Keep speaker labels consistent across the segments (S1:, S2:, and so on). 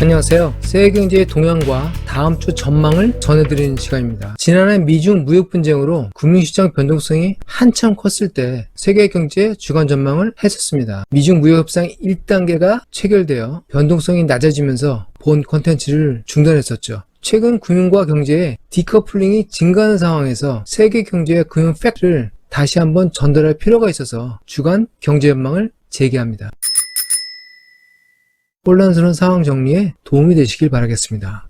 S1: 안녕하세요. 세계경제의 동향과 다음 주 전망을 전해드리는 시간입니다. 지난해 미중 무역 분쟁으로 금융시장 변동성이 한참 컸을 때 세계경제의 주간 전망을 했었습니다. 미중 무역 협상 1단계가 체결되어 변동성이 낮아지면서 본 컨텐츠를 중단했었죠. 최근 금융과 경제의 디커플링이 증가하는 상황에서 세계경제의 금융 팩트를 다시 한번 전달할 필요가 있어서 주간 경제 전망을 재개합니다. 혼란스러운 상황 정리에 도움이 되시길 바라겠습니다.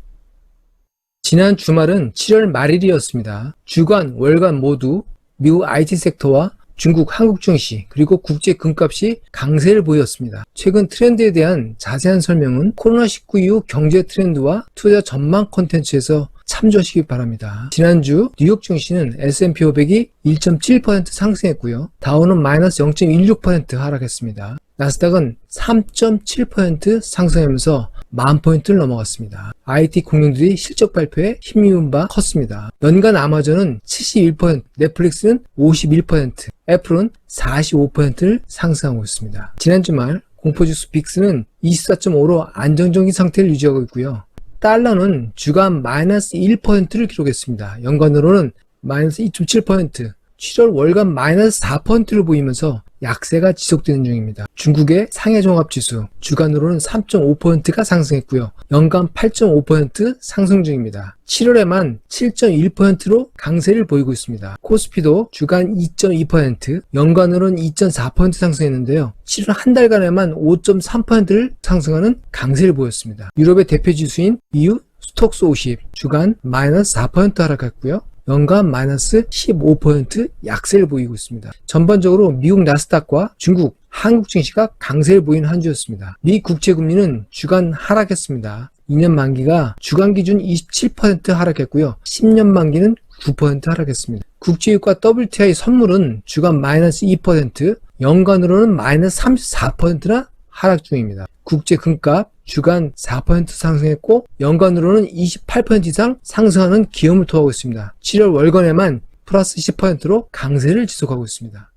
S1: 지난 주말은 7월 말일이었습니다. 주간, 월간 모두 미국 IT 섹터와 중국 한국 증시 그리고 국제 금값이 강세를 보였습니다. 최근 트렌드에 대한 자세한 설명은 코로나19 이후 경제 트렌드와 투자 전망 콘텐츠에서 참조하시기 바랍니다. 지난주 뉴욕 증시는 S&P 500이 1.7% 상승했고요. 다우는 마이너스 0.16% 하락했습니다. 나스닥은 3.7% 상승하면서 10,000포인트를 넘어갔습니다. IT 공룡들이 실적 발표에 힘입은 바 컸습니다. 연간 아마존은 71%, 넷플릭스는 51%, 애플은 45%를 상승하고 있습니다. 지난 주말 공포지수 빅스는 24.5로 안정적인 상태를 유지하고 있고요. 달러는 주간 마이너스 1%를 기록했습니다. 연간으로는 마이너스 2.7%, 7월 월간 마이너스 4%를 보이면서 약세가 지속되는 중입니다. 중국의 상해종합지수 주간으로는 3.5%가 상승했고요. 연간 8.5% 상승 중입니다. 7월에만 7.1%로 강세를 보이고 있습니다. 코스피도 주간 2.2%, 연간으로는 2.4% 상승했는데요. 7월 한 달간에만 5.3%를 상승하는 강세를 보였습니다. 유럽의 대표 지수인 EU 스톡스 50 주간 마이너스 4% 하락했고요. 연간 마이너스 15% 약세를 보이고 있습니다. 전반적으로 미국 나스닥과 중국, 한국 증시가 강세를 보이는 한 주였습니다. 미 국채금리는 주간 하락했습니다. 2년 만기가 주간 기준 27% 하락했고요. 10년 만기는 9% 하락했습니다. 국제유가 WTI 선물은 주간 마이너스 2%, 연간으로는 마이너스 34%나 하락 중입니다. 국제 금값 주간 4% 상승했고 연간으로는 28% 이상 상승하는 기염을 토하고 있습니다. 7월 월간에만 플러스 10%로 강세를 지속하고 있습니다.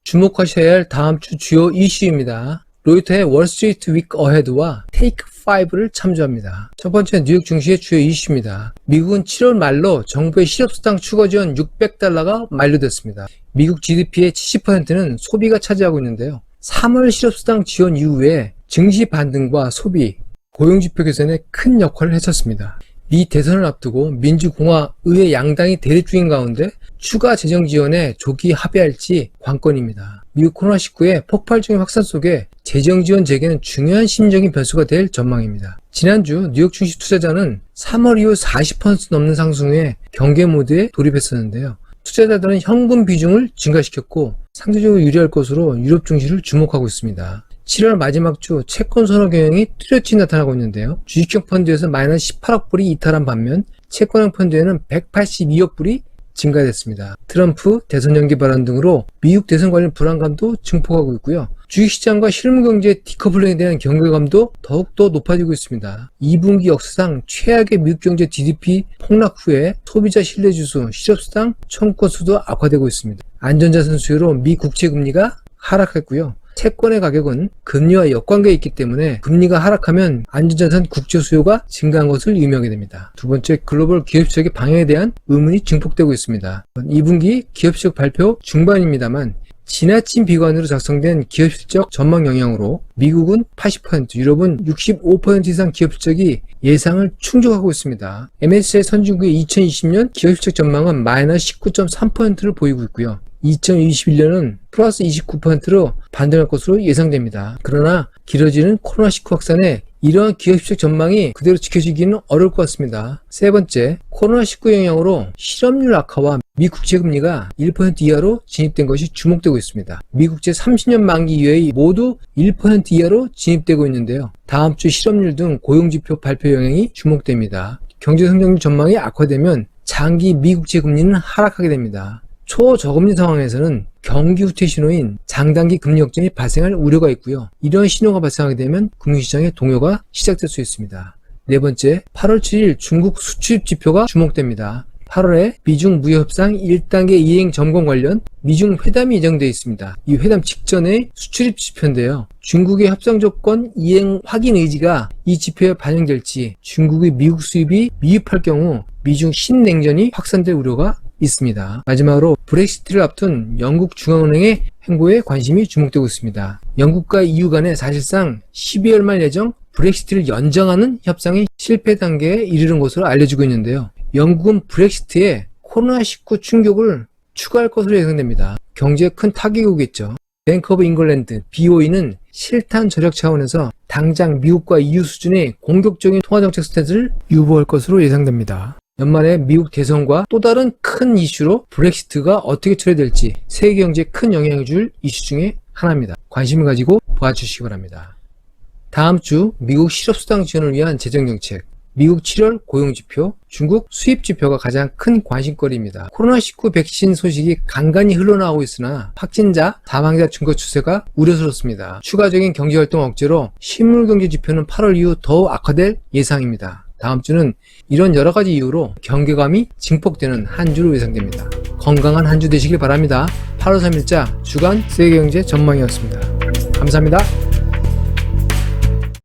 S1: 주목하셔야 할 다음 주 주요 이슈입니다. 로이터의 월스트리트 위크 어헤드와 테이크 5를 참조합니다. 첫 번째 뉴욕 증시의 주요 이슈입니다. 미국은 7월 말로 정부의 실업수당 추가 지원 $600가 만료됐습니다. 미국 GDP의 70%는 소비가 차지하고 있는데요. 3월 실업수당 지원 이후에 증시 반등과 소비, 고용지표 개선에 큰 역할을 했었습니다. 미 대선을 앞두고 민주공화의회 양당이 대립 중인 가운데 추가 재정 지원에 조기 합의할지 관건입니다. 미국 코로나19의 폭발적인 확산 속에 재정 지원 재개는 중요한 심리적인 변수가 될 전망입니다. 지난주 뉴욕 증시 투자자는 3월 이후 40% 넘는 상승 후에 경계 모드에 돌입했었는데요. 투자자들은 현금 비중을 증가시켰고 상대적으로 유리할 것으로 유럽 증시를 주목하고 있습니다. 7월 마지막 주 채권 선호 경향이 뚜렷이 나타나고 있는데요. 주식형 펀드에서 마이너스 18억 불이 이탈한 반면 채권형 펀드에는 182억 불이 증가됐습니다. 트럼프 대선 연기 발언 등으로 미국 대선 관련 불안감도 증폭하고 있고요. 주식시장과 실무경제의 디커플링에 대한 경계감도 더욱더 높아지고 있습니다. 2분기 역사상 최악의 미국 경제 GDP 폭락 후에 소비자 신뢰지수, 실업수당 청구권 수도 악화되고 있습니다. 안전자산 수요로 미 국채금리가 하락했고요. 채권의 가격은 금리와 역관계에 있기 때문에 금리가 하락하면 안전자산 국채 수요가 증가한 것을 의미하게 됩니다. 두 번째, 글로벌 기업실적의 방향에 대한 의문이 증폭되고 있습니다. 2분기 기업실적 발표 중반입니다만 지나친 비관으로 작성된 기업실적 전망 영향으로 미국은 80%, 유럽은 65% 이상 기업실적이 예상을 충족하고 있습니다. MSCI 선진국의 2020년 기업실적 전망은 마이너스 19.3%를 보이고 있고요. 2021년은 플러스 29%로 반등할 것으로 예상됩니다. 그러나 길어지는 코로나19 확산에 이러한 기업실적 전망이 그대로 지켜지기는 어려울 것 같습니다. 세 번째, 코로나19 영향으로 실업률 악화와 미 국채금리가 1% 이하로 진입된 것이 주목되고 있습니다. 미국채 30년 만기 이외의 모두 1% 이하로 진입되고 있는데요. 다음 주 실업률 등 고용지표 발표 영향이 주목됩니다. 경제성장률 전망이 악화되면 장기 미국채 금리는 하락하게 됩니다. 초저금리 상황에서는 경기 후퇴 신호인 장단기 금리 역전이 발생할 우려가 있고요. 이런 신호가 발생하게 되면 금융시장의 동요가 시작될 수 있습니다. 네 번째, 8월 7일 중국 수출입 지표가 주목됩니다. 8월에 미중 무역협상 1단계 이행 점검 관련 미중 회담이 예정되어 있습니다. 이 회담 직전에 수출입 지표인데요. 중국의 협상 조건 이행 확인 의지가 이 지표에 반영될지 중국의 미국 수입이 미흡할 경우 미중 신냉전이 확산될 우려가 있습니다. 마지막으로 브렉시트를 앞둔 영국 중앙은행의 행보에 관심이 주목되고 있습니다. 영국과 EU 간에 사실상 12월 말 예정 브렉시트를 연장하는 협상이 실패 단계에 이르는 것으로 알려지고 있는데요. 영국은 브렉시트에 코로나19 충격을 추가할 것으로 예상됩니다. 경제에 큰 타격이 오겠죠. 뱅크 오브 잉글랜드 BOE는 실탄 저력 차원에서 당장 미국과 EU 수준의 공격적인 통화정책 스탠스를 유보할 것으로 예상됩니다. 연말에 미국 대선과 또 다른 큰 이슈로 브렉시트가 어떻게 처리될지 세계 경제에 큰 영향을 줄 이슈 중에 하나입니다. 관심을 가지고 봐주시기 바랍니다. 다음 주 미국 실업수당 지원을 위한 재정정책, 미국 7월 고용지표, 중국 수입지표가 가장 큰 관심거리입니다. 코로나19 백신 소식이 간간히 흘러나오고 있으나 확진자, 사망자 증가 추세가 우려스럽습니다. 추가적인 경제활동 억제로 실물경제 지표는 8월 이후 더욱 악화될 예상입니다. 다음 주는 이런 여러가지 이유로 경계감이 증폭되는 한 주로 예상됩니다. 건강한 한 주 되시길 바랍니다. 8월 3일자 주간 세계경제 전망이었습니다. 감사합니다.